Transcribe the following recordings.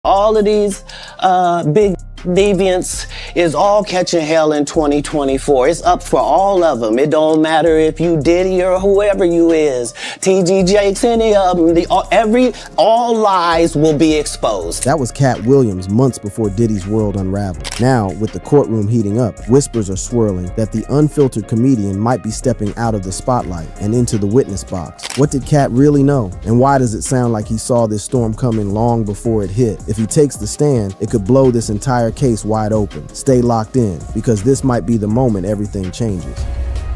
All of these big deviants is all catching hell in 2024. It's up for all of them. It don't matter if you Diddy or whoever you is, TG Jakes, any of them. All lies will be exposed. That was Katt Williams months before Diddy's world unraveled. Now, with the courtroom heating up, whispers are swirling that the unfiltered comedian might be stepping out of the spotlight and into the witness box. What did Katt really know? And why does it sound like he saw this storm coming long before it hit? If he takes the stand, it could blow this entire case wide open. Stay locked in, because this might be the moment everything changes.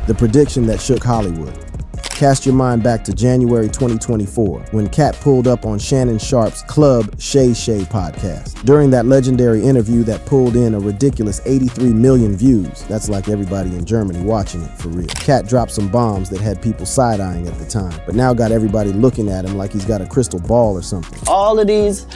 The prediction that shook Hollywood. Cast your mind back to January 2024, when Katt pulled up on Shannon Sharpe's Club Shay Shay podcast. During that legendary interview that pulled in a ridiculous 83 million views, that's like everybody in Germany watching it for real. Katt dropped some bombs that had people side-eyeing at the time, but now got everybody looking at him like he's got a crystal ball or something. All of these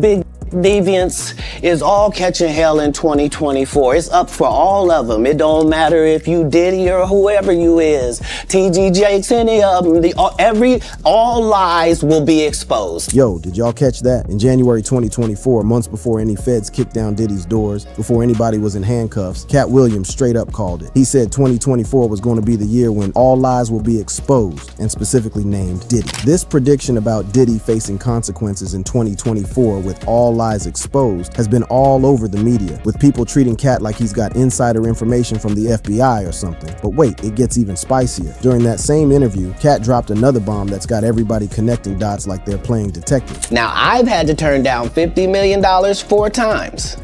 big deviants is all catching hell in 2024. It's up for all of them. It don't matter if you Diddy or whoever you is, TG Jakes, any of them. All lies will be exposed. Yo, did y'all catch that? In January 2024, months before any feds kicked down Diddy's doors, before anybody was in handcuffs, Katt Williams straight up called it. He said 2024 was going to be the year when all lies will be exposed, and specifically named Diddy. This prediction about Diddy facing consequences in 2024 with all lies exposed has been all over the media, with people treating Katt like he's got insider information from the FBI or something. But wait, it gets even spicier. During that same interview, Katt dropped another bomb that's got everybody connecting dots like they're playing detective. Now, I've had to turn down $50 million 4 times.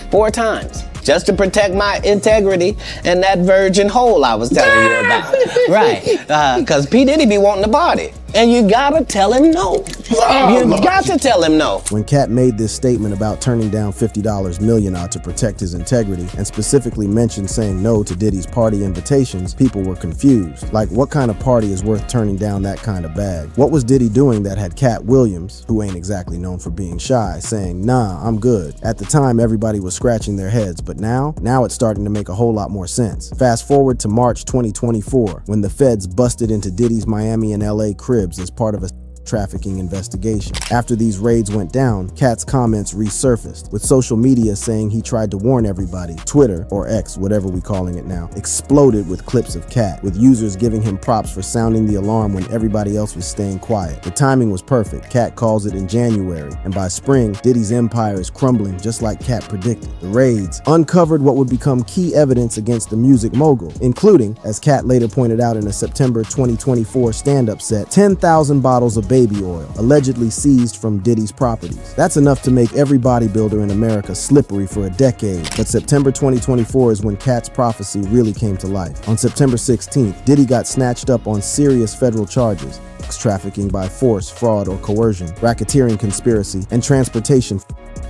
4 times. Just to protect my integrity and that virgin hole I was telling you about. Right. Because P. Diddy be wanting the body. And you gotta tell him no. You got to tell him no. When Katt made this statement about turning down $50 million to protect his integrity, and specifically mentioned saying no to Diddy's party invitations, people were confused. Like, what kind of party is worth turning down that kind of bag? What was Diddy doing that had Katt Williams, who ain't exactly known for being shy, saying, nah, I'm good? At the time, everybody was scratching their heads, but now it's starting to make a whole lot more sense. Fast forward to March 2024, when the feds busted into Diddy's Miami and LA cribs as part of a trafficking investigation. After these raids went down, Katt's comments resurfaced, with social media saying he tried to warn everybody. Twitter, or X, whatever we're calling it now, exploded with clips of Katt, with users giving him props for sounding the alarm when everybody else was staying quiet. The timing was perfect. Katt calls it in January, and by spring, Diddy's empire is crumbling just like Katt predicted. The raids uncovered what would become key evidence against the music mogul, including, as Katt later pointed out in a September 2024 stand-up set, 10,000 bottles of baby oil, allegedly seized from Diddy's properties. That's enough to make every bodybuilder in America slippery for a decade. But September 2024 is when Katt's prophecy really came to life. On September 16th, Diddy got snatched up on serious federal charges: trafficking by force, fraud, or coercion, racketeering conspiracy, and transportation.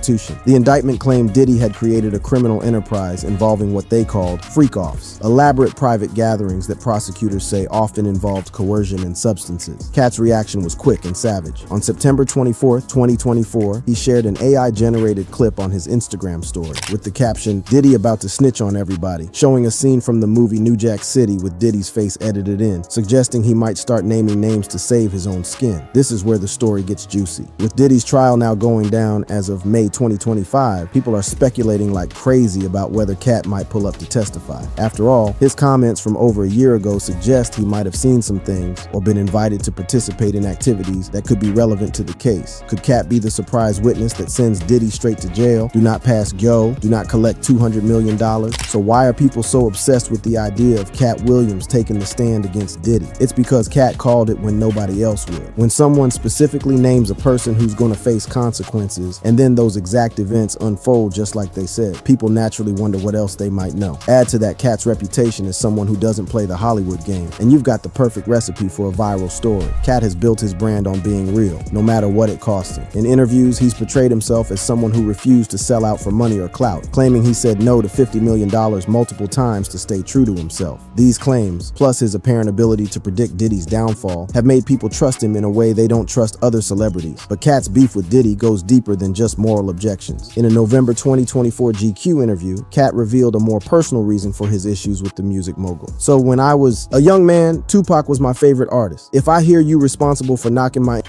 The indictment claimed Diddy had created a criminal enterprise involving what they called freak-offs, elaborate private gatherings that prosecutors say often involved coercion and substances. Katt's reaction was quick and savage. On September 24, 2024, he shared an AI-generated clip on his Instagram story with the caption, "Diddy about to snitch on everybody," showing a scene from the movie New Jack City with Diddy's face edited in, suggesting he might start naming names to save his own skin. This is where the story gets juicy. With Diddy's trial now going down as of May 2025, people are speculating like crazy about whether Katt might pull up to testify. After all, his comments from over a year ago suggest he might have seen some things or been invited to participate in activities that could be relevant to the case. Could Katt be the surprise witness that sends Diddy straight to jail? Do not pass go, do not collect $200 million. So why are people so obsessed with the idea of Katt Williams taking the stand against Diddy? It's because Katt called it when nobody else would. When someone specifically names a person who's going to face consequences, and then those exact events unfold just like they said, people naturally wonder what else they might know. Add to that Katt's reputation as someone who doesn't play the Hollywood game, and you've got the perfect recipe for a viral story. Katt has built his brand on being real, no matter what it costs him. In interviews, he's portrayed himself as someone who refused to sell out for money or clout, claiming he said no to $50 million multiple times to stay true to himself. These claims, plus his apparent ability to predict Diddy's downfall, have made people trust him in a way they don't trust other celebrities. But Katt's beef with Diddy goes deeper than just moral objections. In a November 2024 GQ interview, Katt revealed a more personal reason for his issues with the music mogul. "So when I was a young man, Tupac was my favorite artist. If I hear you responsible for knocking my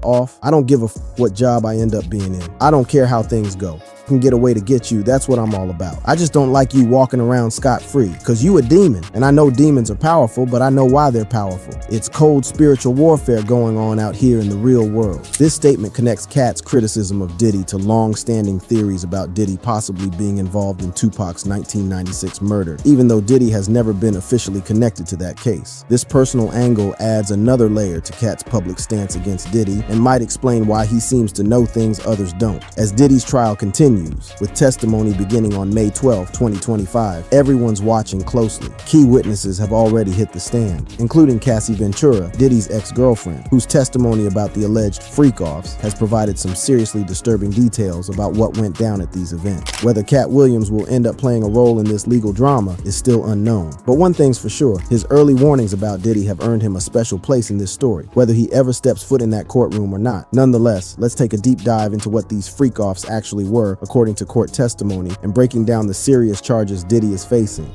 off. I don't give a what job I end up being in. I don't care how things go. Can get a way to get you. That's what I'm all about. I just don't like you walking around scot-free, cause you a demon, and I know demons are powerful, but I know why they're powerful. It's cold spiritual warfare going on out here in the real world. This statement connects Katt's criticism of Diddy to long-standing theories about Diddy possibly being involved in Tupac's 1996 murder, even though Diddy has never been officially connected to that case. This personal angle adds another layer to Katt's public stance against Diddy and might explain why he seems to know things others don't. As Diddy's trial continues, with testimony beginning on May 12, 2025, everyone's watching closely. Key witnesses have already hit the stand, including Cassie Ventura, Diddy's ex-girlfriend, whose testimony about the alleged freak-offs has provided some seriously disturbing details about what went down at these events. Whether Katt Williams will end up playing a role in this legal drama is still unknown. But one thing's for sure, his early warnings about Diddy have earned him a special place in this story, whether he ever steps foot in that courtroom or not. Nonetheless, let's take a deep dive into what these freak-offs actually were, according to court testimony, and breaking down the serious charges Diddy is facing.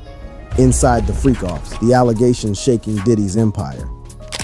Inside the freak-offs, the allegations shaking Diddy's empire.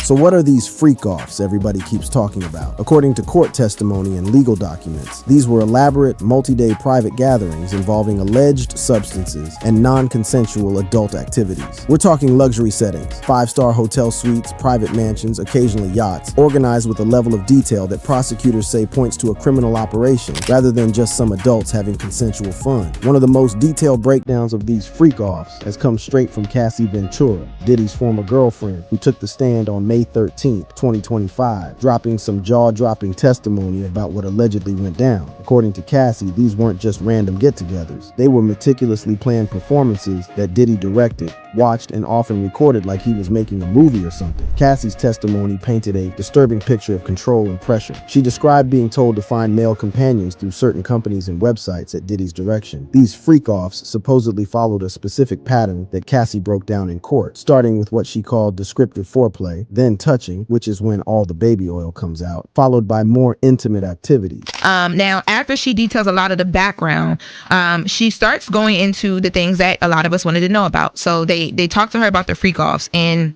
So what are these freak-offs everybody keeps talking about? According to court testimony and legal documents, these were elaborate, multi-day private gatherings involving alleged substances and non-consensual adult activities. We're talking luxury settings, five-star hotel suites, private mansions, occasionally yachts, organized with a level of detail that prosecutors say points to a criminal operation rather than just some adults having consensual fun. One of the most detailed breakdowns of these freak-offs has come straight from Cassie Ventura, Diddy's former girlfriend, who took the stand on May 13, 2025, dropping some jaw-dropping testimony about what allegedly went down. According to Cassie, these weren't just random get-togethers. They were meticulously planned performances that Diddy directed, watched, and often recorded like he was making a movie or something. Cassie's testimony painted a disturbing picture of control and pressure. She described being told to find male companions through certain companies and websites at Diddy's direction. These freak-offs supposedly followed a specific pattern that Cassie broke down in court, starting with what she called descriptive foreplay, then touching, which is when all the baby oil comes out, followed by more intimate activities. Now, after she details a lot of the background, she starts going into the things that a lot of us wanted to know about. So they talk to her about the freak-offs, and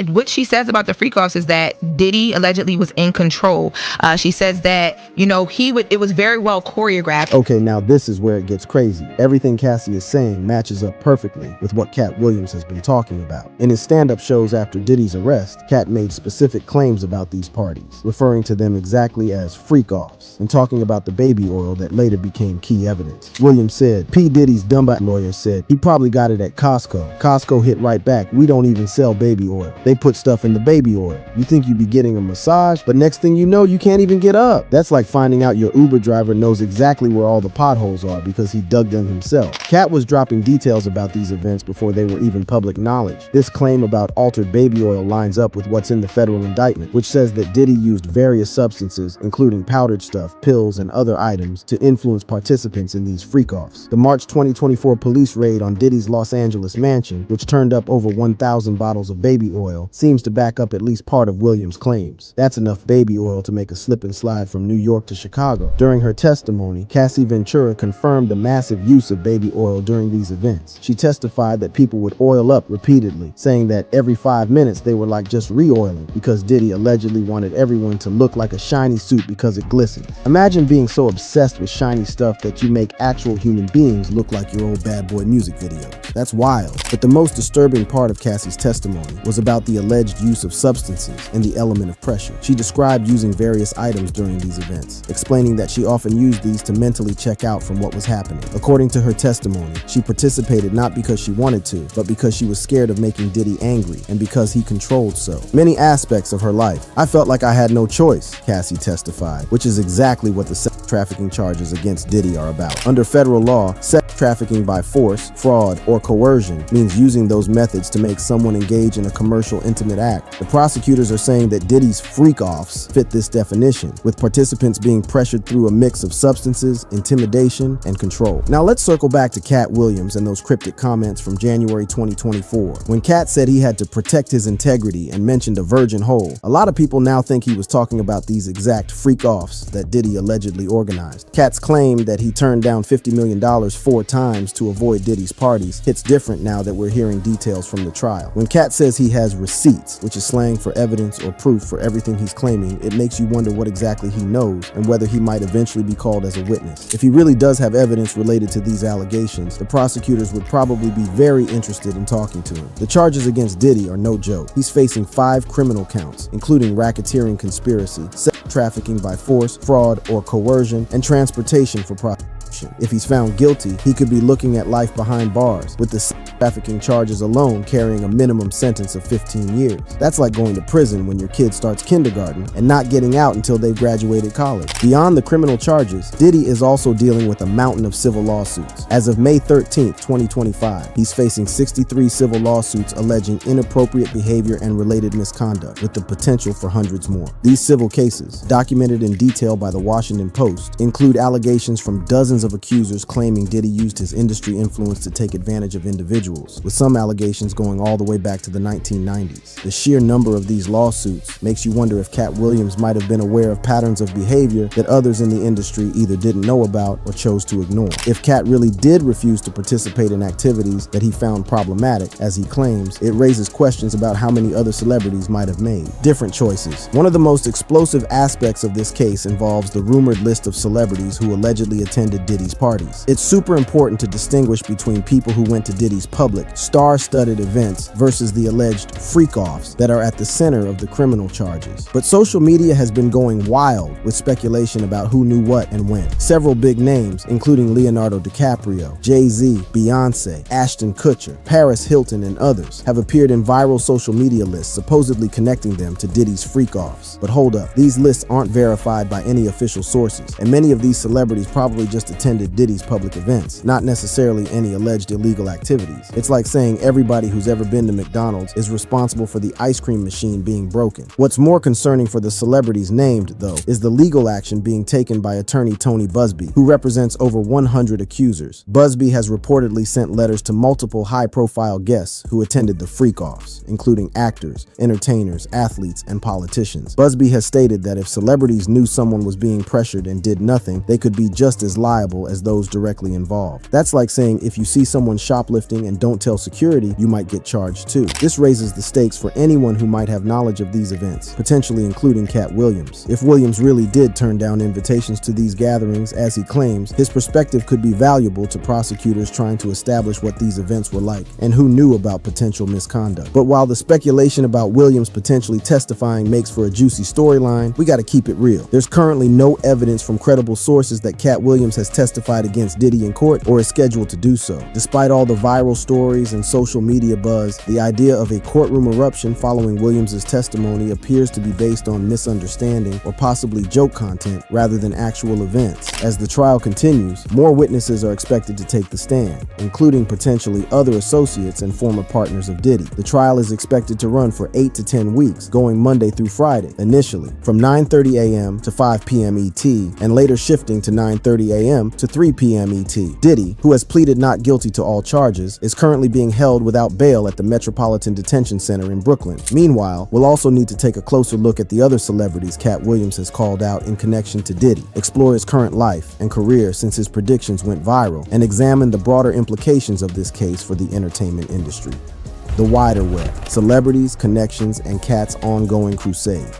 what she says about the freak-offs is that Diddy allegedly was in control. She says that, it was very well choreographed. Okay, now this is where it gets crazy. Everything Cassie is saying matches up perfectly with what Katt Williams has been talking about. In his stand-up shows after Diddy's arrest, Katt made specific claims about these parties, referring to them exactly as freak-offs, and talking about the baby oil that later became key evidence. Williams said, P. Diddy's dumb-ass lawyer said he probably got it at Costco. Costco hit right back, we don't even sell baby oil. They put stuff in the baby oil. You think you'd be getting a massage, but next thing you know, you can't even get up. That's like finding out your Uber driver knows exactly where all the potholes are because he dug them himself. Katt was dropping details about these events before they were even public knowledge. This claim about altered baby oil lines up with what's in the federal indictment, which says that Diddy used various substances, including powdered stuff, pills, and other items, to influence participants in these freak-offs. The March 2024 police raid on Diddy's Los Angeles mansion, which turned up over 1,000 bottles of baby oil, seems to back up at least part of Williams' claims. That's enough baby oil to make a slip and slide from New York to Chicago. During her testimony, Cassie Ventura confirmed the massive use of baby oil during these events. She testified that people would oil up repeatedly, saying that every 5 minutes they were like just re-oiling because Diddy allegedly wanted everyone to look like a shiny suit because it glistened. Imagine being so obsessed with shiny stuff that you make actual human beings look like your old Bad Boy music videos. That's wild. But the most disturbing part of Cassie's testimony was about the alleged use of substances and the element of pressure. She described using various items during these events, explaining that she often used these to mentally check out from what was happening. According to her testimony, she participated not because she wanted to, but because she was scared of making Diddy angry and because he controlled so many aspects of her life. I felt like I had no choice, Cassie testified, which is exactly what the sex trafficking charges against Diddy are about. Under federal law, sex trafficking by force, fraud, or coercion means using those methods to make someone engage in a commercial intimate act. The prosecutors are saying that Diddy's freak-offs fit this definition, with participants being pressured through a mix of substances, intimidation, and control. Now let's circle back to Katt Williams and those cryptic comments from January 2024. When Katt said he had to protect his integrity and mentioned a virgin hole, a lot of people now think he was talking about these exact freak-offs that Diddy allegedly organized. Katt's claim that he turned down $50 million 4 times to avoid Diddy's parties hits different now that we're hearing details from the trial. When Katt says he has receipts, which is slang for evidence or proof for everything he's claiming, it makes you wonder what exactly he knows and whether he might eventually be called as a witness. If he really does have evidence related to these allegations, the prosecutors would probably be very interested in talking to him. The charges against Diddy are no joke. He's facing 5 criminal counts, including racketeering conspiracy, sex trafficking by force, fraud, or coercion, and transportation for prostitution. If he's found guilty, he could be looking at life behind bars, with the sex trafficking charges alone carrying a minimum sentence of 15 years. That's like going to prison when your kid starts kindergarten and not getting out until they've graduated college. Beyond the criminal charges, Diddy is also dealing with a mountain of civil lawsuits. As of May 13, 2025, he's facing 63 civil lawsuits alleging inappropriate behavior and related misconduct, with the potential for hundreds more. These civil cases, documented in detail by the Washington Post, include allegations from dozens of accusers claiming Diddy used his industry influence to take advantage of individuals, with some allegations going all the way back to the 1990s. The sheer number of these lawsuits makes you wonder if Katt Williams might have been aware of patterns of behavior that others in the industry either didn't know about or chose to ignore. If Katt really did refuse to participate in activities that he found problematic, as he claims, it raises questions about how many other celebrities might have made different choices. One of the most explosive aspects of this case involves the rumored list of celebrities who allegedly attended Diddy's parties. It's super important to distinguish between people who went to Diddy's public, star-studded events versus the alleged freak-offs that are at the center of the criminal charges. But social media has been going wild with speculation about who knew what and when. Several big names, including Leonardo DiCaprio, Jay-Z, Beyonce, Ashton Kutcher, Paris Hilton, and others, have appeared in viral social media lists supposedly connecting them to Diddy's freak-offs. But hold up, these lists aren't verified by any official sources, and many of these celebrities probably just attended Diddy's public events, not necessarily any alleged illegal activities. It's like saying everybody who's ever been to McDonald's is responsible for the ice cream machine being broken. What's more concerning for the celebrities named, though, is the legal action being taken by attorney Tony Buzbee, who represents over 100 accusers. Buzbee has reportedly sent letters to multiple high-profile guests who attended the freak-offs, including actors, entertainers, athletes, and politicians. Buzbee has stated that if celebrities knew someone was being pressured and did nothing, they could be just as liable as those directly involved. That's like saying if you see someone shoplifting and don't tell security, you might get charged too. This raises the stakes for anyone who might have knowledge of these events, potentially including Katt Williams. If Williams really did turn down invitations to these gatherings, as he claims, his perspective could be valuable to prosecutors trying to establish what these events were like and who knew about potential misconduct. But while the speculation about Williams potentially testifying makes for a juicy storyline, we gotta keep it real. There's currently no evidence from credible sources that Katt Williams has testified against Diddy in court or is scheduled to do so. Despite all the viral stories and social media buzz, the idea of a courtroom eruption following Williams' testimony appears to be based on misunderstanding or possibly joke content rather than actual events. As the trial continues, more witnesses are expected to take the stand, including potentially other associates and former partners of Diddy. The trial is expected to run for 8 to 10 weeks, going Monday through Friday, initially from 9:30 a.m. to 5 p.m. ET, and later shifting to 9:30 a.m. to 3 p.m. ET. Diddy, who has pleaded not guilty to all charges, is currently being held without bail at the Metropolitan Detention Center in Brooklyn. Meanwhile, we'll also need to take a closer look at the other celebrities Katt Williams has called out in connection to Diddy, explore his current life and career since his predictions went viral, and examine the broader implications of this case for the entertainment industry. The wider web, celebrities, connections, and Katt's ongoing crusade.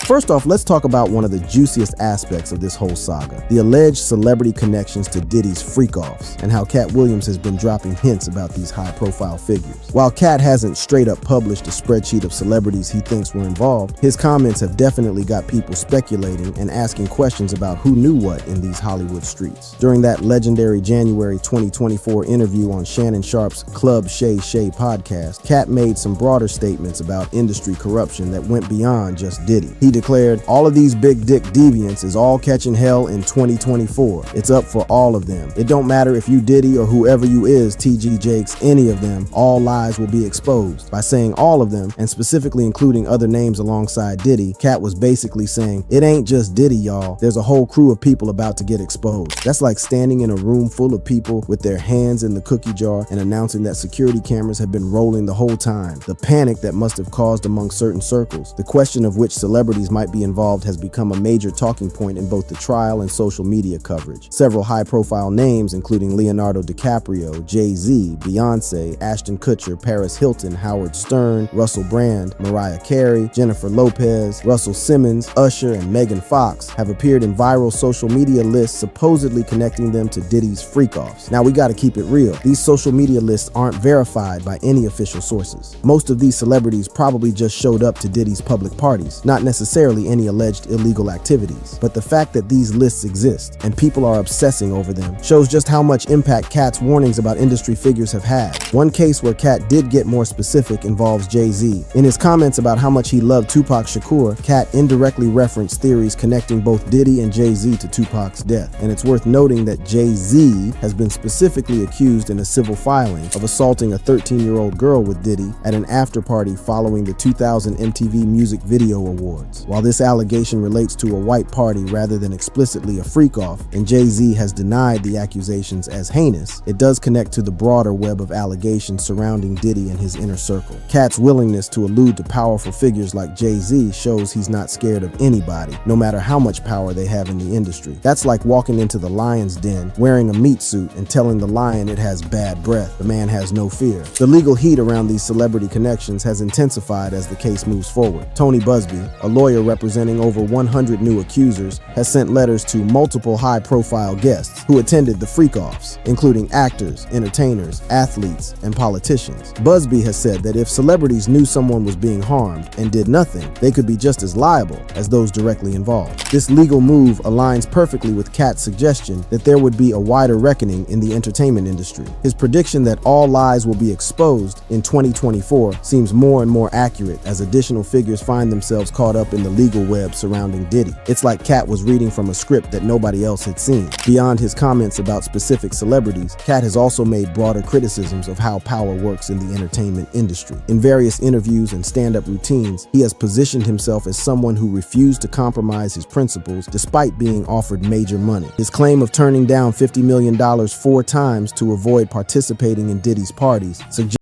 First off, let's talk about one of the juiciest aspects of this whole saga, the alleged celebrity connections to Diddy's freak-offs, and how Katt Williams has been dropping hints about these high-profile figures. While Katt hasn't straight up published a spreadsheet of celebrities he thinks were involved, his comments have definitely got people speculating and asking questions about who knew what in these Hollywood streets. During that legendary January 2024 interview on Shannon Sharp's Club Shay Shay podcast, Katt made some broader statements about industry corruption that went beyond just Diddy. He declared, "All of these big dick deviants is all catching hell in 2024. It's up for all of them. It don't matter if you Diddy or whoever you is, TG Jakes, any of them, all lies will be exposed." By saying all of them, and specifically including other names alongside Diddy, Katt was basically saying, it ain't just Diddy, y'all. There's a whole crew of people about to get exposed. That's like standing in a room full of people with their hands in the cookie jar and announcing that security cameras have been rolling the whole time. The panic that must have caused among certain circles, the question of which celebrities celebrities might be involved has become a major talking point in both the trial and social media coverage. Several high-profile names, including Leonardo DiCaprio, Jay-Z, Beyonce, Ashton Kutcher, Paris Hilton, Howard Stern, Russell Brand, Mariah Carey, Jennifer Lopez, Russell Simmons, Usher, and Megan Fox have appeared in viral social media lists supposedly connecting them to Diddy's freak-offs. Now we gotta keep it real. These social media lists aren't verified by any official sources. Most of these celebrities probably just showed up to Diddy's public parties, not necessarily any alleged illegal activities. But the fact that these lists exist and people are obsessing over them shows just how much impact Katt's warnings about industry figures have had. One case where Katt did get more specific involves Jay-Z. In his comments about how much he loved Tupac Shakur, Katt indirectly referenced theories connecting both Diddy and Jay-Z to Tupac's death. And it's worth noting that Jay-Z has been specifically accused in a civil filing of assaulting a 13-year-old girl with Diddy at an after-party following the 2000 MTV Music Video Awards. While this allegation relates to a white party rather than explicitly a freak-off, and Jay-Z has denied the accusations as heinous, it does connect to the broader web of allegations surrounding Diddy and his inner circle. Katt's willingness to allude to powerful figures like Jay-Z shows he's not scared of anybody, no matter how much power they have in the industry. That's like walking into the lion's den wearing a meat suit and telling the lion it has bad breath. The man has no fear. The legal heat around these celebrity connections has intensified as the case moves forward. Tony Busby, a lawyer representing over 100 new accusers, has sent letters to multiple high-profile guests who attended the freak-offs, including actors, entertainers, athletes, and politicians. Busby has said that if celebrities knew someone was being harmed and did nothing, they could be just as liable as those directly involved. This legal move aligns perfectly with Katt's suggestion that there would be a wider reckoning in the entertainment industry. His prediction that all lies will be exposed in 2024 seems more and more accurate as additional figures find themselves caught up in the legal web surrounding Diddy. It's like Katt was reading from a script that nobody else had seen. Beyond his comments about specific celebrities, Katt has also made broader criticisms of how power works in the entertainment industry. In various interviews and stand-up routines, he has positioned himself as someone who refused to compromise his principles despite being offered major money. His claim of turning down $50 million 4 times to avoid participating in Diddy's parties suggests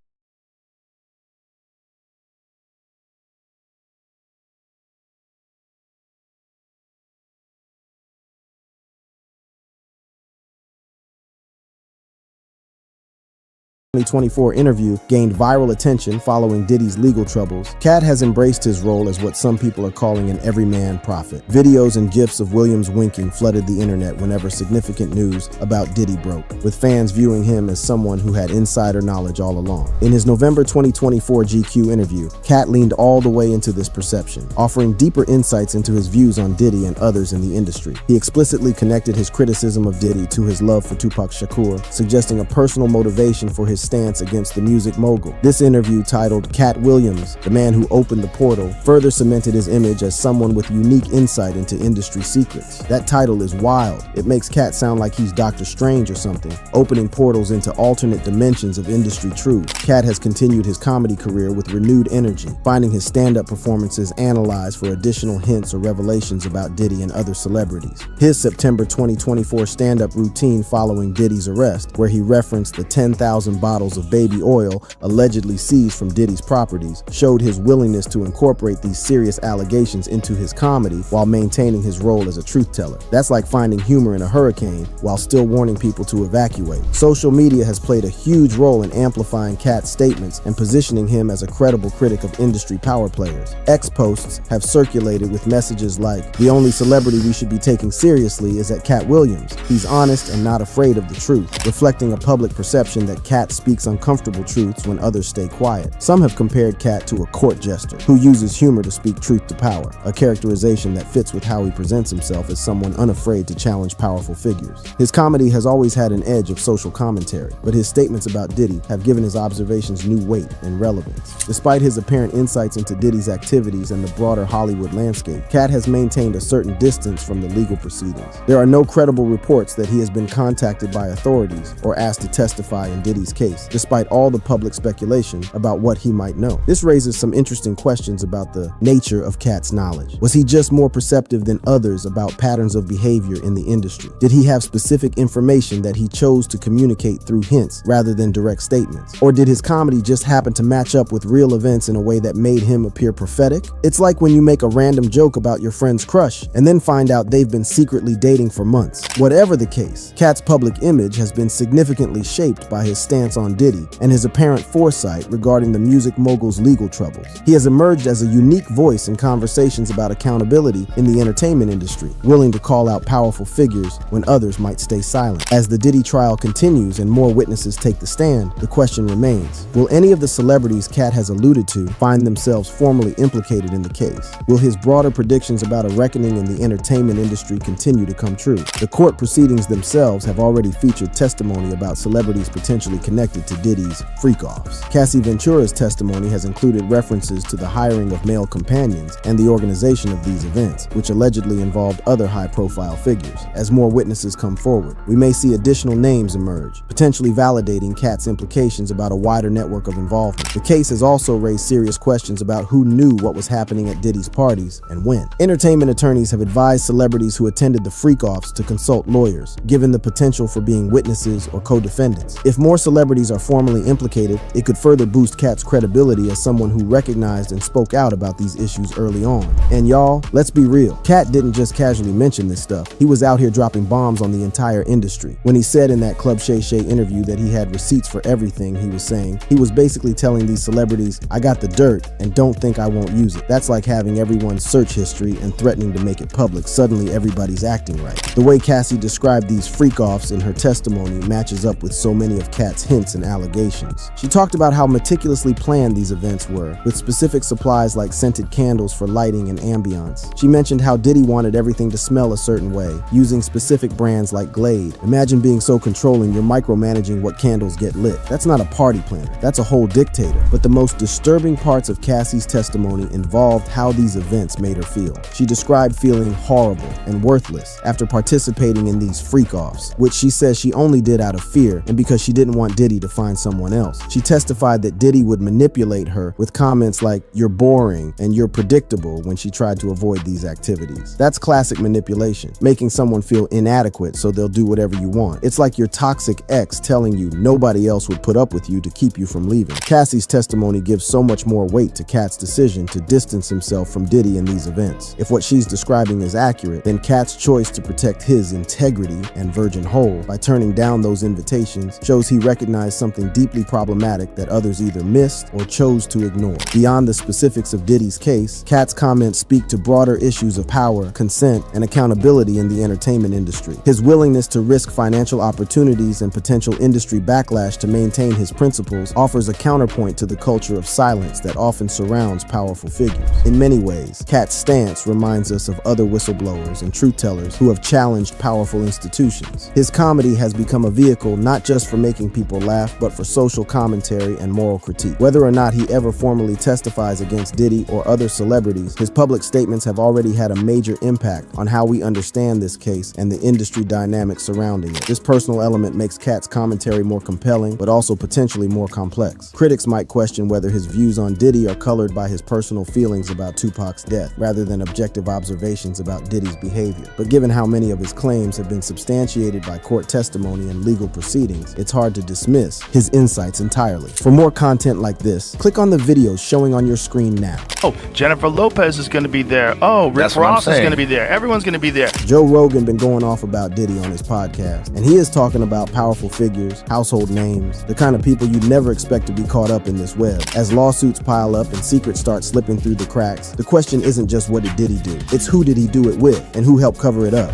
2024 interview gained viral attention following Diddy's legal troubles. Katt has embraced his role as what some people are calling an everyman prophet. Videos and GIFs of Williams winking flooded the internet whenever significant news about Diddy broke, with fans viewing him as someone who had insider knowledge all along. In his November 2024 GQ interview, Katt leaned all the way into this perception, offering deeper insights into his views on Diddy and others in the industry. He explicitly connected his criticism of Diddy to his love for Tupac Shakur, suggesting a personal motivation for his stance against the music mogul. This interview, titled "Katt Williams, the Man Who Opened the Portal," further cemented his image as someone with unique insight into industry secrets. That title is wild. It makes Katt sound like he's Dr. Strange or something, opening portals into alternate dimensions of industry truth. Katt has continued his comedy career with renewed energy, finding his stand-up performances analyzed for additional hints or revelations about Diddy and other celebrities. His September 2024 stand-up routine following Diddy's arrest, where he referenced the 10,000 bottles of baby oil allegedly seized from Diddy's properties, showed his willingness to incorporate these serious allegations into his comedy while maintaining his role as a truth teller. That's like finding humor in a hurricane while still warning people to evacuate. Social media has played a huge role in amplifying Katt's statements and positioning him as a credible critic of industry power players. X posts have circulated with messages like, "The only celebrity we should be taking seriously is at Katt Williams. He's honest and not afraid of the truth," reflecting a public perception that Katt speaks uncomfortable truths when others stay quiet. Some have compared Katt to a court jester who uses humor to speak truth to power, a characterization that fits with how he presents himself as someone unafraid to challenge powerful figures. His comedy has always had an edge of social commentary, but his statements about Diddy have given his observations new weight and relevance. Despite his apparent insights into Diddy's activities and the broader Hollywood landscape, Katt has maintained a certain distance from the legal proceedings. There are no credible reports that he has been contacted by authorities or asked to testify in Diddy's case. case, despite all the public speculation about what he might know. This raises some interesting questions about the nature of Katt's knowledge. Was he just more perceptive than others about patterns of behavior in the industry? Did he have specific information that he chose to communicate through hints rather than direct statements? Or did his comedy just happen to match up with real events in a way that made him appear prophetic? It's like when you make a random joke about your friend's crush and then find out they've been secretly dating for months. Whatever the case, Katt's public image has been significantly shaped by his stance on Diddy and his apparent foresight regarding the music mogul's legal troubles. He has emerged as a unique voice in conversations about accountability in the entertainment industry, willing to call out powerful figures when others might stay silent. As the Diddy trial continues and more witnesses take the stand, the question remains, will any of the celebrities Katt has alluded to find themselves formally implicated in the case? Will his broader predictions about a reckoning in the entertainment industry continue to come true? The court proceedings themselves have already featured testimony about celebrities potentially connected to Diddy's freak-offs. Cassie Ventura's testimony has included references to the hiring of male companions and the organization of these events, which allegedly involved other high-profile figures. As more witnesses come forward, we may see additional names emerge, potentially validating Katt's implications about a wider network of involvement. The case has also raised serious questions about who knew what was happening at Diddy's parties and when. Entertainment attorneys have advised celebrities who attended the freak-offs to consult lawyers, given the potential for being witnesses or co-defendants. If more celebrities are formally implicated, it could further boost Katt's credibility as someone who recognized and spoke out about these issues early on. And y'all, let's be real, Katt didn't just casually mention this stuff. He was out here dropping bombs on the entire industry. When he said in that Club Shay Shay interview that he had receipts for everything he was saying, he was basically telling these celebrities, I got the dirt and don't think I won't use it. That's like having everyone's search history and threatening to make it public. Suddenly everybody's acting right. The way Cassie described these freak-offs in her testimony matches up with so many of Katt's hints and allegations. She talked about how meticulously planned these events were, with specific supplies like scented candles for lighting and ambiance. She mentioned how Diddy wanted everything to smell a certain way, using specific brands like Glade. Imagine being so controlling you're micromanaging what candles get lit. That's not a party planner, that's a whole dictator. But the most disturbing parts of Cassie's testimony involved how these events made her feel. She described feeling horrible and worthless after participating in these freak-offs, which she says she only did out of fear and because she didn't want Diddy to find someone else. She testified that Diddy would manipulate her with comments like, "You're boring" and "You're predictable" when she tried to avoid these activities. That's classic manipulation, making someone feel inadequate so they'll do whatever you want. It's like your toxic ex telling you nobody else would put up with you to keep you from leaving. Cassie's testimony gives so much more weight to Katt's decision to distance himself from Diddy in these events. If what she's describing is accurate, then Katt's choice to protect his integrity and virgin whole by turning down those invitations shows he recognized something deeply problematic that others either missed or chose to ignore. Beyond the specifics of Diddy's case, Katt's comments speak to broader issues of power, consent, and accountability in the entertainment industry. His willingness to risk financial opportunities and potential industry backlash to maintain his principles offers a counterpoint to the culture of silence that often surrounds powerful figures. In many ways, Katt's stance reminds us of other whistleblowers and truth-tellers who have challenged powerful institutions. His comedy has become a vehicle not just for making people laugh, but for social commentary and moral critique. Whether or not he ever formally testifies against Diddy or other celebrities, his public statements have already had a major impact on how we understand this case and the industry dynamics surrounding it. This personal element makes Katt's commentary more compelling, but also potentially more complex. Critics might question whether his views on Diddy are colored by his personal feelings about Tupac's death, rather than objective observations about Diddy's behavior. But given how many of his claims have been substantiated by court testimony and legal proceedings, it's hard to dismiss his insights entirely. For more content like this, click on the videos showing on your screen now. Oh, Jennifer Lopez is going to be there. Oh, Rick Ross is going to be there. Everyone's going to be there. Joe Rogan been going off about Diddy on his podcast, and he is talking about powerful figures, household names, the kind of people you'd never expect to be caught up in this web. As lawsuits pile up and secrets start slipping through the cracks, the question isn't just what did Diddy do, it's who did he do it with and who helped cover it up.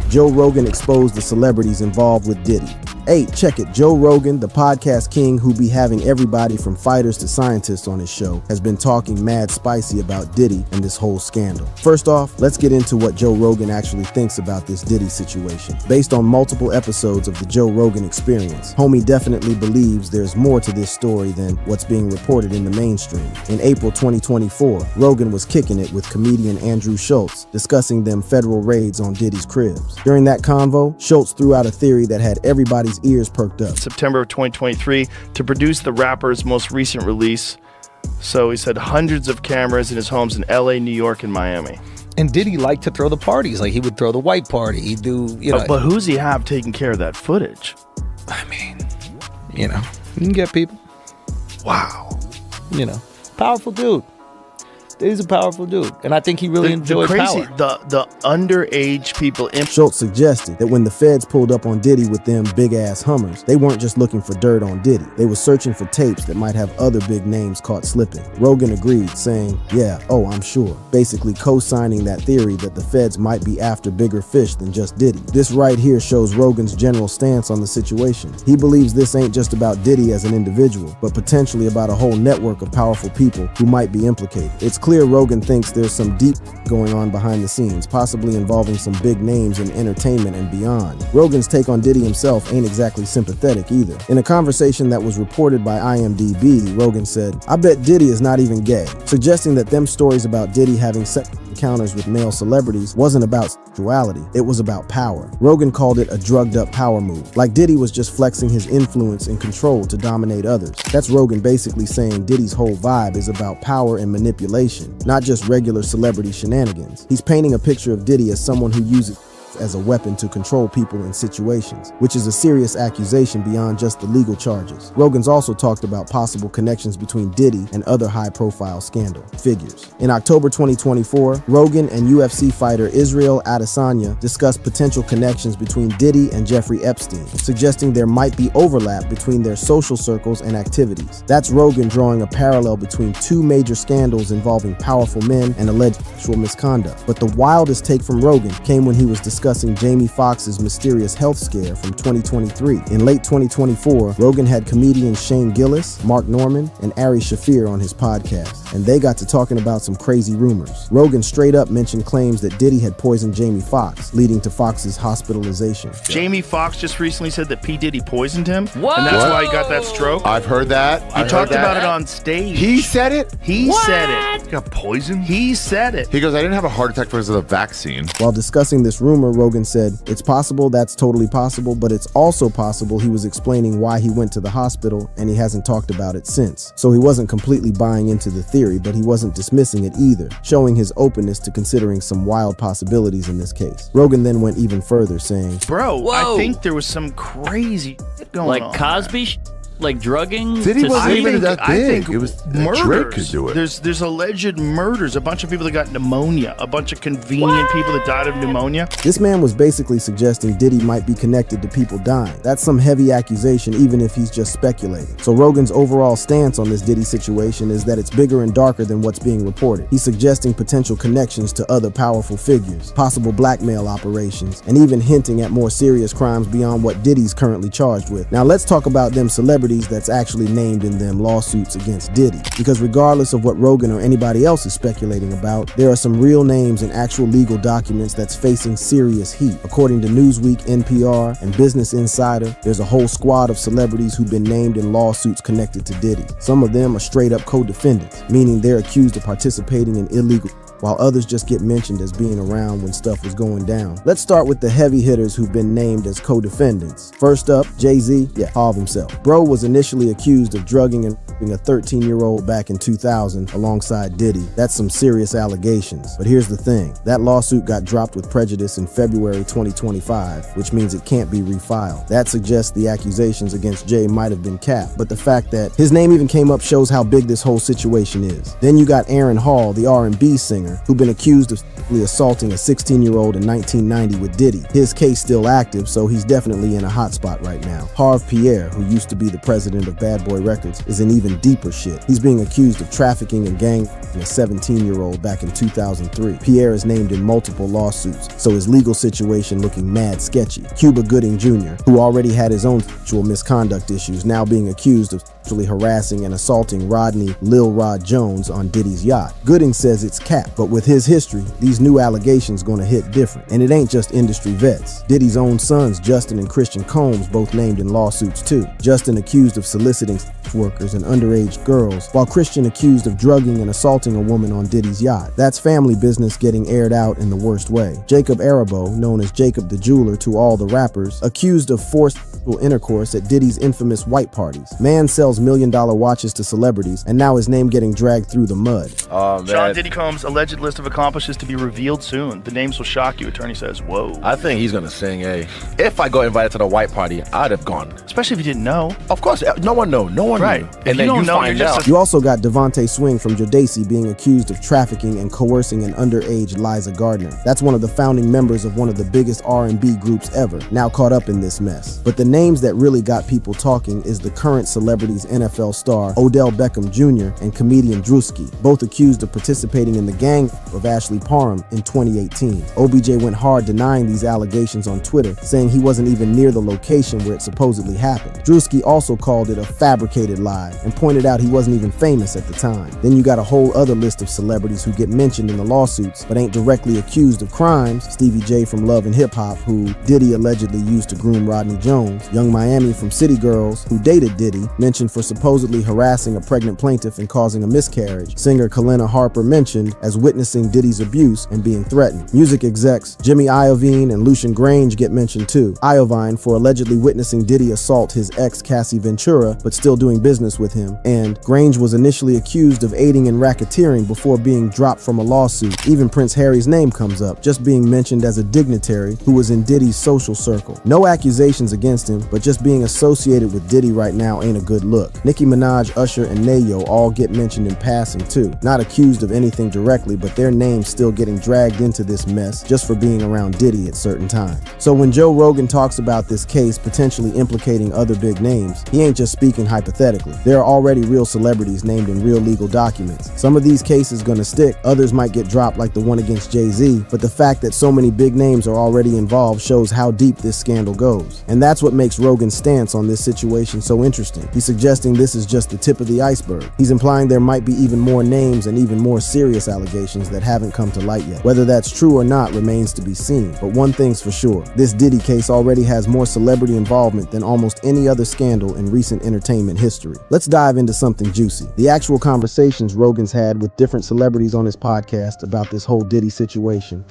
Joe Rogan exposed the celebrities involved with Diddy. Hey, check it. Joe Rogan, the podcast king who be having everybody from fighters to scientists on his show, has been talking mad spicy about Diddy and this whole scandal. First off, let's get into what Joe Rogan actually thinks about this Diddy situation. Based on multiple episodes of the Joe Rogan Experience, homie definitely believes there's more to this story than what's being reported in the mainstream. In April 2024, Rogan was kicking it with comedian Andrew Schultz, discussing them federal raids on Diddy's cribs. During that convo, Schultz threw out a theory that had everybody Rogan's ears perked up. September of 2023 to produce the rapper's most recent release. So he said hundreds of cameras in his homes in LA, New York, and Miami. And Diddy liked to throw the parties. Like, he would throw the white party. He'd do, you know. But who's he have taking care of that footage? I mean, you know, you can get people. Wow. You know, powerful dude. He's a powerful dude, and I think he really enjoys power. The underage people. Schultz suggested that when the feds pulled up on Diddy with them big-ass Hummers, they weren't just looking for dirt on Diddy. They were searching for tapes that might have other big names caught slipping. Rogan agreed, saying, yeah, oh, I'm sure. Basically co-signing that theory that the feds might be after bigger fish than just Diddy. This right here shows Rogan's general stance on the situation. He believes this ain't just about Diddy as an individual, but potentially about a whole network of powerful people who might be implicated. It's clear Rogan thinks there's some deep going on behind the scenes, possibly involving some big names in entertainment and beyond. Rogan's take on Diddy himself ain't exactly sympathetic either. In a conversation that was reported by IMDb, Rogan said, I bet Diddy is not even gay, suggesting that them stories about Diddy having sex encounters with male celebrities wasn't about sexuality, it was about power. Rogan called it a drugged up power move, like Diddy was just flexing his influence and control to dominate others. That's Rogan basically saying Diddy's whole vibe is about power and manipulation, not just regular celebrity shenanigans. He's painting a picture of Diddy as someone who uses as a weapon to control people in situations, which is a serious accusation beyond just the legal charges. Rogan's also talked about possible connections between Diddy and other high-profile scandal figures. In October 2024, Rogan and UFC fighter Israel Adesanya discussed potential connections between Diddy and Jeffrey Epstein, suggesting there might be overlap between their social circles and activities. That's Rogan drawing a parallel between two major scandals involving powerful men and alleged sexual misconduct. But the wildest take from Rogan came when he was discussing Jamie Foxx's mysterious health scare from 2023. In late 2024, Rogan had comedians Shane Gillis, Mark Norman, and Ari Shaffir on his podcast, and they got to talking about some crazy rumors. Rogan straight up mentioned claims that Diddy had poisoned Jamie Foxx, leading to Foxx's hospitalization. Jamie Foxx just recently said that P. Diddy poisoned him, Whoa. and that's why he got that stroke. I've heard that. He talked about it on stage. He said it? He said it. He got poisoned? He said it. He goes, I didn't have a heart attack because of the vaccine. While discussing this rumor, Rogan said, it's possible, that's totally possible, but it's also possible he was explaining why he went to the hospital and he hasn't talked about it since. So he wasn't completely buying into the theory, but he wasn't dismissing it either, showing his openness to considering some wild possibilities in this case. Rogan then went even further, saying, Bro, Whoa. I think there was some crazy shit going on. Like Cosby, like drugging. Diddy to wasn't sleep? even that I big. think It was murders. Drake could do it. There's alleged murders. A bunch of people that got pneumonia. A bunch of convenient people that died of pneumonia. this man was basically suggesting Diddy might be connected to people dying. That's some heavy accusation, even if he's just speculating. So Rogan's overall stance on this Diddy situation is that it's bigger and darker than what's being reported. He's suggesting potential connections to other powerful figures, possible blackmail operations, and even hinting at more serious crimes beyond what Diddy's currently charged with. Now let's talk about them celebrities that's actually named in them lawsuits against Diddy, because regardless of what Rogan or anybody else is speculating about, there are some real names and actual legal documents that's facing serious heat. According to Newsweek, NPR, and Business Insider, there's a whole squad of celebrities who've been named in lawsuits connected to Diddy. Some of them are straight up co-defendants, meaning they're accused of participating in illegal, while others just get mentioned as being around when stuff was going down. Let's start with the heavy hitters who've been named as co-defendants. First up, Jay-Z, Harv himself. Bro was initially accused of drugging and raping a 13-year-old back in 2000 alongside Diddy. That's some serious allegations. But here's the thing, that lawsuit got dropped with prejudice in February 2025, which means it can't be refiled. That suggests the accusations against Jay might have been capped, but the fact that his name even came up shows how big this whole situation is. Then you got Aaron Hall, the R&B singer, who'd been accused of sexually assaulting a 16-year-old in 1990 with Diddy. His case still active, so he's definitely in a hot spot right now. Harv Pierre, who used to be the president of Bad Boy Records, is in even deeper shit. He's being accused of trafficking and gang a 17-year-old back in 2003. Pierre is named in multiple lawsuits, so his legal situation looking mad sketchy. Cuba Gooding Jr., who already had his own sexual misconduct issues, now being accused of actually harassing and assaulting Rodney Lil Rod Jones on Diddy's yacht. Gooding says it's Katt, but with his history, these new allegations gonna hit different. And it ain't just industry vets. Diddy's own sons, Justin and Christian Combs, both named in lawsuits too. Justin accused of soliciting sex workers and underage girls, while Christian accused of drugging and assaulting a woman on Diddy's yacht. That's family business getting aired out in the worst way. Jacob Arabo, known as Jacob the Jeweler to all the rappers, accused of forced sexual intercourse at Diddy's infamous white parties. Man sells $1 million watches to celebrities, and now his name getting dragged through the mud. Oh, man. John Diddy Combs' alleged list of accomplices to be revealed soon. The names will shock you, attorney says. Whoa. I think he's gonna sing, hey. If I got invited to the white party, I'd have gone. Especially if you didn't know. Of course, no one knew. No one right. knew. If And then you find out. You also got Devontae Swing from Jodeci being accused of trafficking and coercing an underage Liza Gardner. That's one of the founding members of one of the biggest R&B groups ever, now caught up in this mess. But the names that really got people talking is the current celebrities NFL star Odell Beckham Jr. and comedian Drewski, both accused of participating in the gang of Ashley Parham in 2018. OBJ went hard denying these allegations on Twitter, saying he wasn't even near the location where it supposedly happened. Drewski also called it a fabricated lie and pointed out he wasn't even famous at the time. Then you got a whole other list of celebrities who get mentioned in the lawsuits but ain't directly accused of crimes. Stevie J from Love and Hip Hop, who Diddy allegedly used to groom Rodney Jones. Young Miami from City Girls, who dated Diddy, mentioned for supposedly harassing a pregnant plaintiff and causing a miscarriage. Singer Kalena Harper mentioned as witnessing Diddy's abuse and being threatened. Music execs Jimmy Iovine and Lucian Grange get mentioned too. Iovine for allegedly witnessing Diddy assault his ex Cassie Ventura but still doing business with him, and Grange was initially accused of aiding and racketeering before being dropped from a lawsuit. Even Prince Harry's name comes up, just being mentioned as a dignitary who was in Diddy's social circle. No accusations against him, but just being associated with Diddy right now ain't a good look. Nicki Minaj, Usher, and Nayo all get mentioned in passing too. Not accused of anything directly, but their names still getting dragged into this mess just for being around Diddy at certain times. So when Joe Rogan talks about this case potentially implicating other big names, he ain't just speaking hypothetically. There are already real celebrities named in real legal documents. Some of these cases gonna stick, others might get dropped like the one against Jay-Z, but the fact that so many big names are already involved shows how deep this scandal goes. And that's what makes Rogan's stance on this situation so interesting. He's suggesting this is just the tip of the iceberg. He's implying there might be even more names and even more serious allegations that haven't come to light yet. Whether that's true or not remains to be seen, but one thing's for sure, this Diddy case already has more celebrity involvement than almost any other scandal in recent entertainment history. Let's dive into something juicy. The actual conversations Rogan's had with different celebrities on his podcast about this whole Diddy situation.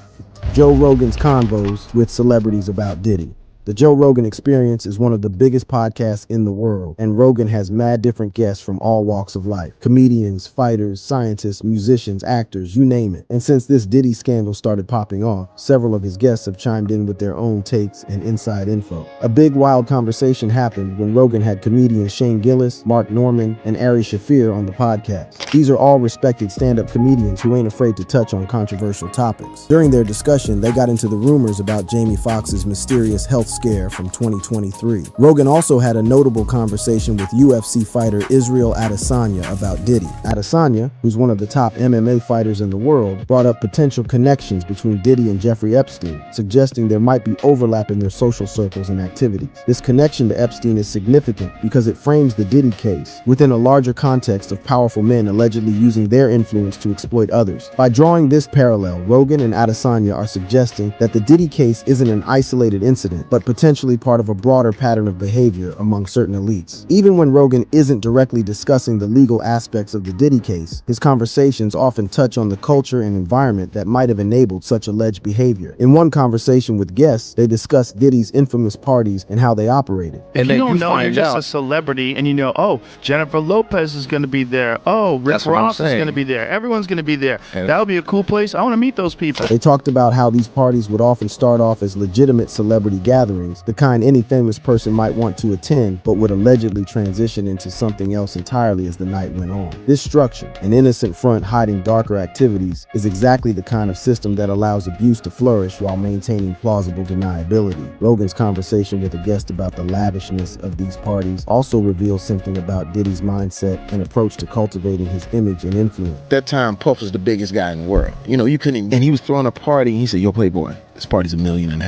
Joe Rogan's convos with celebrities about Diddy. The Joe Rogan Experience is one of the biggest podcasts in the world, and Rogan has mad different guests from all walks of life. Comedians, fighters, scientists, musicians, actors, you name it. And since this Diddy scandal started popping off, several of his guests have chimed in with their own takes and inside info. A big wild conversation happened when Rogan had comedians Shane Gillis, Mark Norman, and Ari Shaffir on the podcast. These are all respected stand-up comedians who ain't afraid to touch on controversial topics. During their discussion, they got into the rumors about Jamie Foxx's mysterious health scare from 2023. Rogan also had a notable conversation with UFC fighter Israel Adesanya about Diddy. Adesanya, who's one of the top MMA fighters in the world, brought up potential connections between Diddy and Jeffrey Epstein, suggesting there might be overlap in their social circles and activities. This connection to Epstein is significant because it frames the Diddy case within a larger context of powerful men allegedly using their influence to exploit others. By drawing this parallel, Rogan and Adesanya are suggesting that the Diddy case isn't an isolated incident, but potentially part of a broader pattern of behavior among certain elites. Even when Rogan isn't directly discussing the legal aspects of the Diddy case, his conversations often touch on the culture and environment that might have enabled such alleged behavior. In one conversation with guests, they discussed Diddy's infamous parties and how they operated. If you don't know, you're just a celebrity, and you know, oh, Jennifer Lopez is going to be there. Oh, Rick Ross is going to be there. Everyone's going to be there. That would be a cool place. I want to meet those people. They talked about how these parties would often start off as legitimate celebrity gatherings, the kind any famous person might want to attend, but would allegedly transition into something else entirely as the night went on. This structure, an innocent front hiding darker activities, is exactly the kind of system that allows abuse to flourish while maintaining plausible deniability. Rogan's conversation with a guest about the lavishness of these parties also reveals something about Diddy's mindset and approach to cultivating his image and influence. That time, Puff was the biggest guy in the world. You know, you couldn't even, and he was throwing a party, and he said, yo, Playboy, this party's $1.5 million.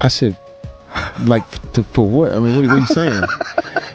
I said, like, for what? I mean, what are you saying?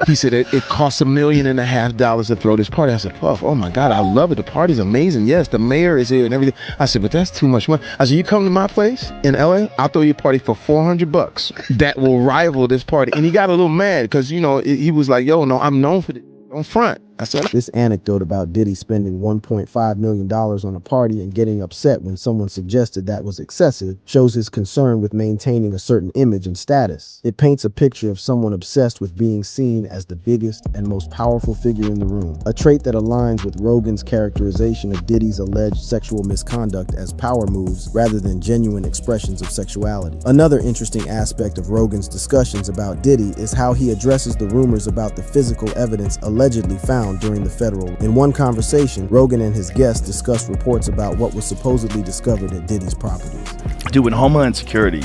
He said it costs $1.5 million to throw this party. I said, Puff, oh my God, I love it. The party's amazing. Yes, the mayor is here and everything. I said, but that's too much money. I said, you come to my place in LA, I'll throw you a party for $400 that will rival this party. And he got a little mad because, you know, he was like, yo, no, I'm known for this. Don't front. I said, this anecdote about Diddy spending $1.5 million on a party and getting upset when someone suggested that was excessive shows his concern with maintaining a certain image and status. It paints a picture of someone obsessed with being seen as the biggest and most powerful figure in the room, a trait that aligns with Rogan's characterization of Diddy's alleged sexual misconduct as power moves rather than genuine expressions of sexuality. Another interesting aspect of Rogan's discussions about Diddy is how he addresses the rumors about the physical evidence allegedly found during the federal. In one conversation, Rogan and his guests discussed reports about what was supposedly discovered at Diddy's properties. Dude, when Homeland Security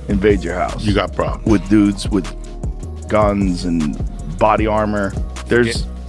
invades your house, You got problems. with dudes with guns and body armor.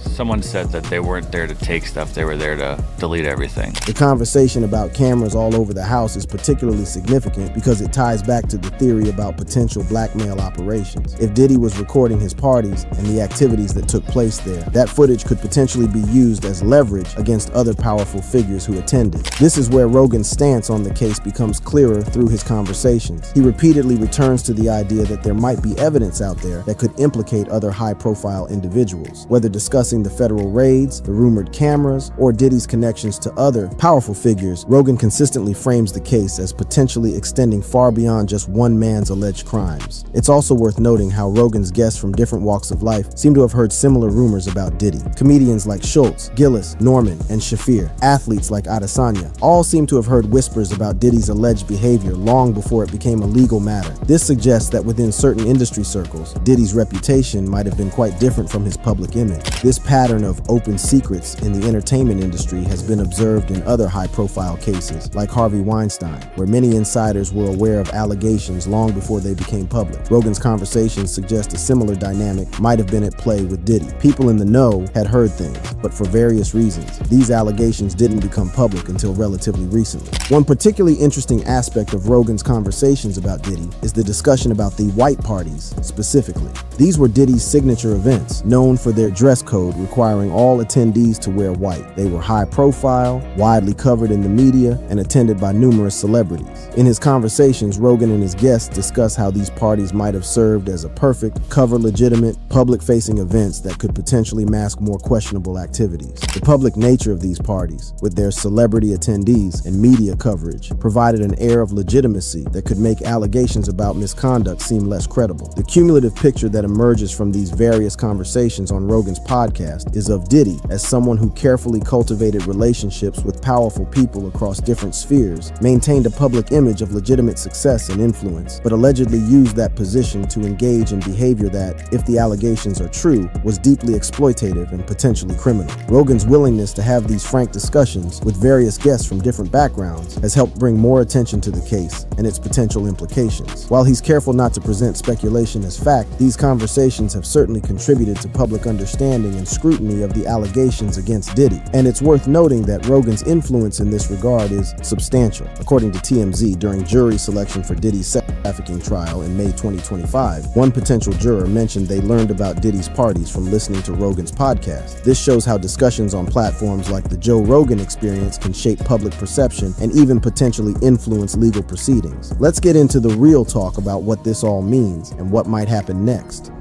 Someone said that they weren't there to take stuff, they were there to delete everything. The conversation about cameras all over the house is particularly significant because it ties back to the theory about potential blackmail operations. If Diddy was recording his parties and the activities that took place there, that footage could potentially be used as leverage against other powerful figures who attended. This is where Rogan's stance on the case becomes clearer through his conversations. He repeatedly returns to the idea that there might be evidence out there that could implicate other high-profile individuals, whether discussing the federal raids, the rumored cameras, or Diddy's connections to other powerful figures. Rogan consistently frames the case as potentially extending far beyond just one man's alleged crimes. It's also worth noting how Rogan's guests from different walks of life seem to have heard similar rumors about Diddy. Comedians like Schultz, Gillis, Norman, and Shafir, athletes like Adesanya, all seem to have heard whispers about Diddy's alleged behavior long before it became a legal matter. This suggests that within certain industry circles, Diddy's reputation might have been quite different from his public image. This pattern of open secrets in the entertainment industry has been observed in other high-profile cases, like Harvey Weinstein, where many insiders were aware of allegations long before they became public. Rogan's conversations suggest a similar dynamic might have been at play with Diddy. People in the know had heard things, but for various reasons, these allegations didn't become public until relatively recently. One particularly interesting aspect of Rogan's conversations about Diddy is the discussion about the white parties specifically. These were Diddy's signature events, known for their dress code requiring all attendees to wear white. They were high profile, widely covered in the media, and attended by numerous celebrities. In his conversations, Rogan and his guests discuss how these parties might have served as a perfect, cover-legitimate, public-facing events that could potentially mask more questionable activities. The public nature of these parties, with their celebrity attendees and media coverage, provided an air of legitimacy that could make allegations about misconduct seem less credible. The cumulative picture that emerges from these various conversations on Rogan's podcast is of Diddy as someone who carefully cultivated relationships with powerful people across different spheres, maintained a public image of legitimate success and influence, but allegedly used that position to engage in behavior that, if the allegations are true, was deeply exploitative and potentially criminal. Rogan's willingness to have these frank discussions with various guests from different backgrounds has helped bring more attention to the case and its potential implications. While he's careful not to present speculation as fact, these conversations have certainly contributed to public understanding and scrutiny of the allegations against Diddy, and it's worth noting that Rogan's influence in this regard is substantial. According to TMZ, during jury selection for Diddy's sex trafficking trial in May 2025, one potential juror mentioned they learned about Diddy's parties from listening to Rogan's podcast. This shows how discussions on platforms like the Joe Rogan Experience can shape public perception and even potentially influence legal proceedings. Let's get into the real talk about what this all means and what might happen next.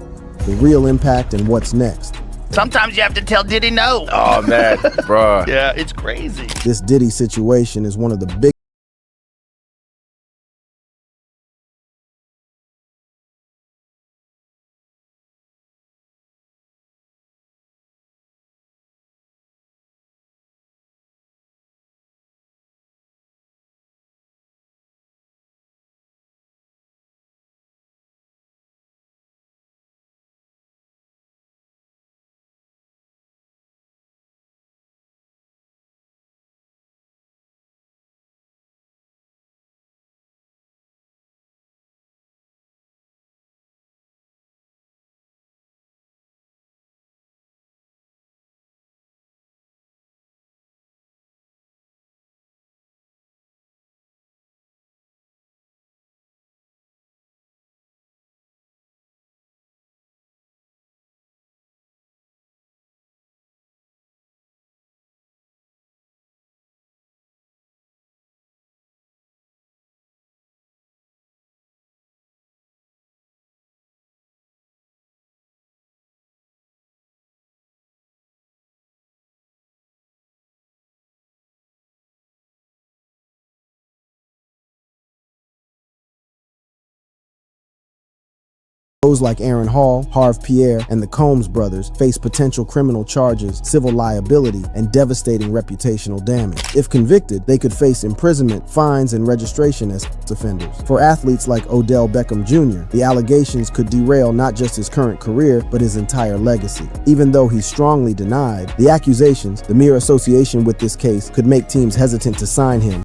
The real impact and what's next. Sometimes you have to tell Diddy no. Oh, man, bruh. Yeah, it's crazy. This Diddy situation is one of the big Those like Aaron Hall, Harve Pierre, and the Combs brothers face potential criminal charges, civil liability, and devastating reputational damage. If convicted, they could face imprisonment, fines, and registration as offenders. For athletes like Odell Beckham Jr., the allegations could derail not just his current career, but his entire legacy. Even though he's strongly denied, the accusations, the mere association with this case, could make teams hesitant to sign him